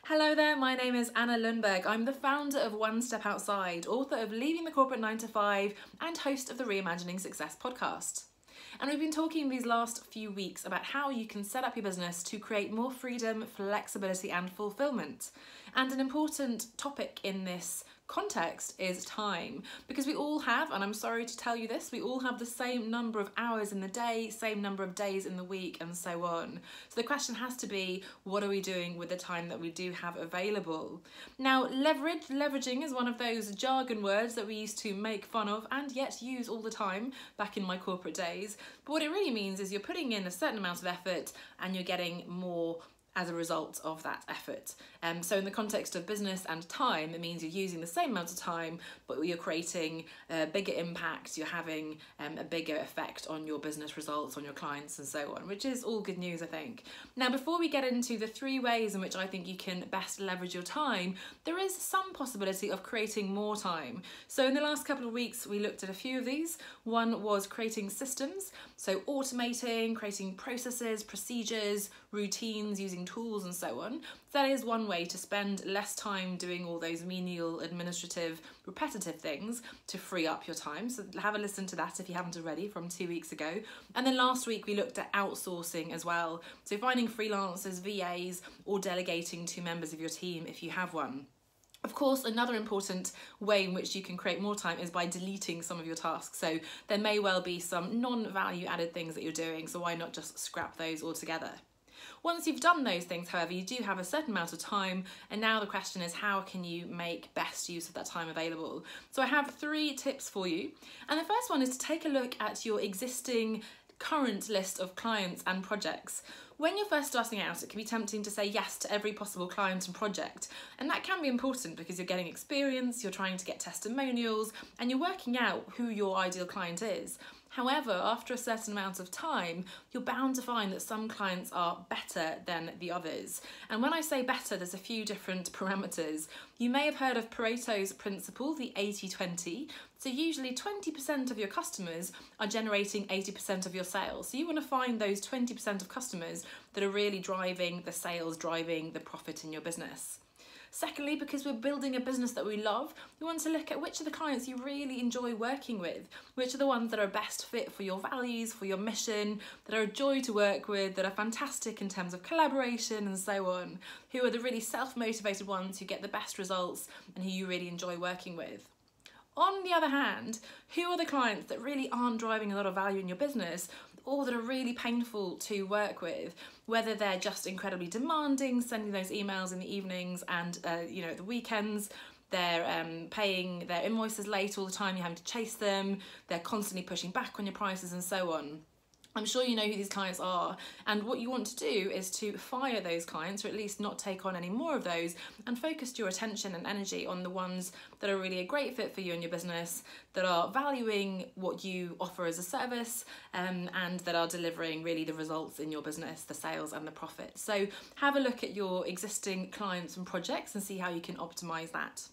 Hello there, my name is Anna Lundberg. I'm the founder of One Step Outside, author of Leaving the Corporate 9 to 5 and host of the Reimagining Success podcast. And we've been talking these last few weeks about how you can set up your business to create more freedom, flexibility and fulfillment. And an important topic in this context is time, because we all have, and I'm sorry to tell you this, we all have the same number of hours in the day, same number of days in the week, and so on. So the question has to be, what are we doing with the time that we do have available? Now, leveraging is one of those jargon words that we used to make fun of and yet use all the time back in my corporate days. But what it really means is you're putting in a certain amount of effort and you're getting more as a result of that effort. So in the context of business and time, it means you're using the same amount of time, but you're creating a bigger impact, you're having a bigger effect on your business results, on your clients and so on, which is all good news, I think. Now, before we get into the 3 ways in which I think you can best leverage your time, there is some possibility of creating more time. So in the last couple of weeks, we looked at a few of these. One was creating systems, so automating, creating processes, procedures, routines, using tools and so on. That is one way to spend less time doing all those menial, administrative, repetitive things to free up your time. So have a listen to that if you haven't already from 2 weeks ago. And then last week we looked at outsourcing as well. So finding freelancers, VAs, or delegating to members of your team if you have one. Of course, another important way in which you can create more time is by deleting some of your tasks. So there may well be some non-value added things that you're doing, so why not just scrap those altogether? Once you've done those things, however, you do have a certain amount of time, and now the question is, how can you make best use of that time available? So I have 3 tips for you. And the first one is to take a look at your existing current list of clients and projects. When you're first starting out, it can be tempting to say yes to every possible client and project, and that can be important because you're getting experience, you're trying to get testimonials, and you're working out who your ideal client is. However, after a certain amount of time, you're bound to find that some clients are better than the others. And when I say better, there's a few different parameters. You may have heard of Pareto's principle, the 80-20. So usually 20% of your customers are generating 80% of your sales. So you want to find those 20% of customers that are really driving the sales, driving the profit in your business. Secondly, because we're building a business that we love, we want to look at which of the clients you really enjoy working with, which are the ones that are best fit for your values, for your mission, that are a joy to work with, that are fantastic in terms of collaboration and so on, who are the really self-motivated ones who get the best results and who you really enjoy working with. On the other hand, who are the clients that really aren't driving a lot of value in your business, or that are really painful to work with, whether they're just incredibly demanding, sending those emails in the evenings and the weekends, they're paying their invoices late all the time, you're having to chase them, they're constantly pushing back on your prices and so on. I'm sure you know who these clients are, and what you want to do is to fire those clients, or at least not take on any more of those, and focus your attention and energy on the ones that are really a great fit for you and your business, that are valuing what you offer as a service, and that are delivering really the results in your business, the sales and the profit. So have a look at your existing clients and projects and see how you can optimize that.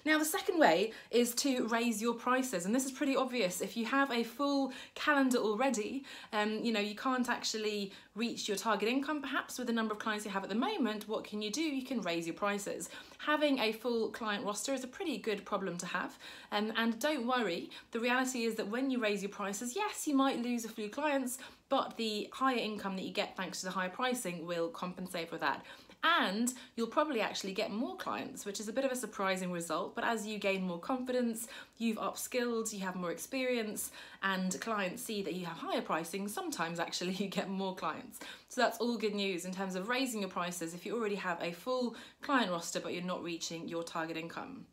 Now, the second way is to raise your prices, and this is pretty obvious. If you have a full calendar already, you can't actually reach your target income perhaps with the number of clients you have at the moment. What can you do? You can raise your prices. Having a full client roster is a pretty good problem to have, and don't worry, the reality is that when you raise your prices, yes, you might lose a few clients, but the higher income that you get thanks to the higher pricing will compensate for that. And you'll probably actually get more clients, which is a bit of a surprising result, but as you gain more confidence, you've upskilled, you have more experience, and clients see that you have higher pricing, sometimes actually you get more clients. So that's all good news in terms of raising your prices if you already have a full client roster but you're not reaching your target income.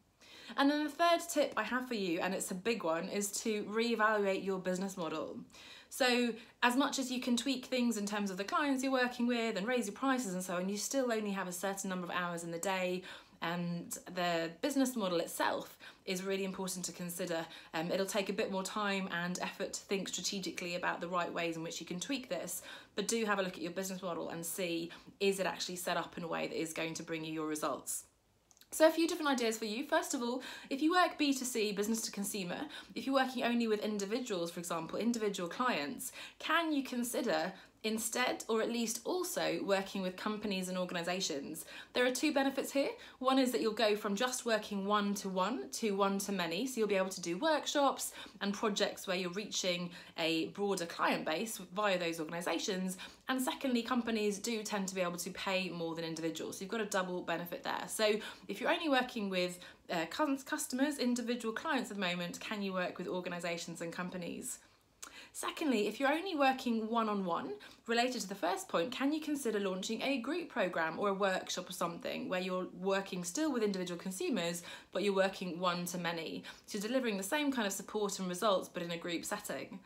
And then the third tip I have for you, and it's a big one, is to reevaluate your business model. So as much as you can tweak things in terms of the clients you're working with and raise your prices and so on, you still only have a certain number of hours in the day, and the business model itself is really important to consider. It'll take a bit more time and effort to think strategically about the right ways in which you can tweak this, but do have a look at your business model and see, is it actually set up in a way that is going to bring you your results? So a few different ideas for you. First of all, if you work B2C, business to consumer, if you're working only with individuals, for example, individual clients, can you consider instead, or at least also working with companies and organisations. There are two benefits here. One is that you'll go from just working one-to-one to one-to-many, so you'll be able to do workshops and projects where you're reaching a broader client base via those organisations. And secondly, companies do tend to be able to pay more than individuals, so you've got a double benefit there. So if you're only working with customers, individual clients at the moment, can you work with organisations and companies? Secondly, if you're only working one-on-one, related to the first point, can you consider launching a group program or a workshop or something where you're working still with individual consumers, but you're working one-to-many? So you're delivering the same kind of support and results, but in a group setting.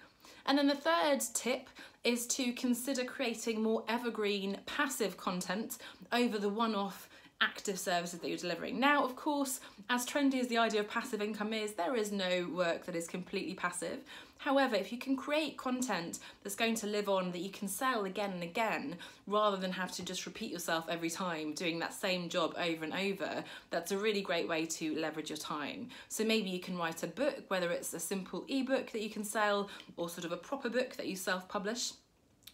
And then the third tip is to consider creating more evergreen, passive content over the one-off active services that you're delivering. Now, of course, as trendy as the idea of passive income is, there is no work that is completely passive. However, if you can create content that's going to live on, that you can sell again and again, rather than have to just repeat yourself every time doing that same job over and over, that's a really great way to leverage your time. So maybe you can write a book, whether it's a simple ebook that you can sell or sort of a proper book that you self-publish.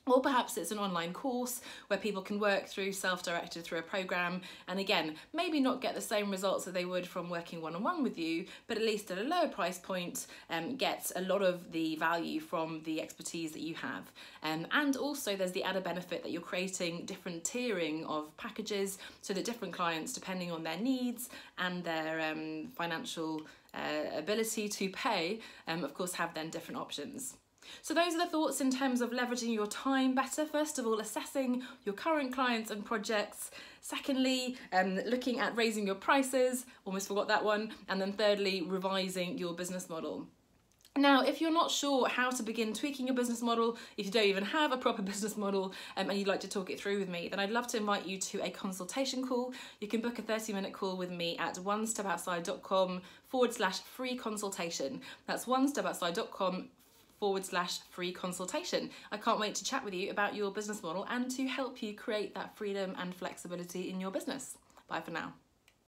Or perhaps it's an online course where people can work through self-directed through a program, and again, maybe not get the same results that they would from working one-on-one with you, but at least at a lower price point, get a lot of the value from the expertise that you have. And also there's the added benefit that you're creating different tiering of packages so that different clients, depending on their needs and their financial ability to pay, of course, have then different options. So those are the thoughts in terms of leveraging your time better. First of all, assessing your current clients and projects. Secondly, looking at raising your prices, almost forgot that one. And then thirdly, revising your business model. Now, if you're not sure how to begin tweaking your business model, if you don't even have a proper business model and you'd like to talk it through with me, then I'd love to invite you to a consultation call. You can book a 30-minute call with me at onestepoutside.com/free consultation. That's onestepoutside.com/free consultation. I can't wait to chat with you about your business model and to help you create that freedom and flexibility in your business. Bye for now.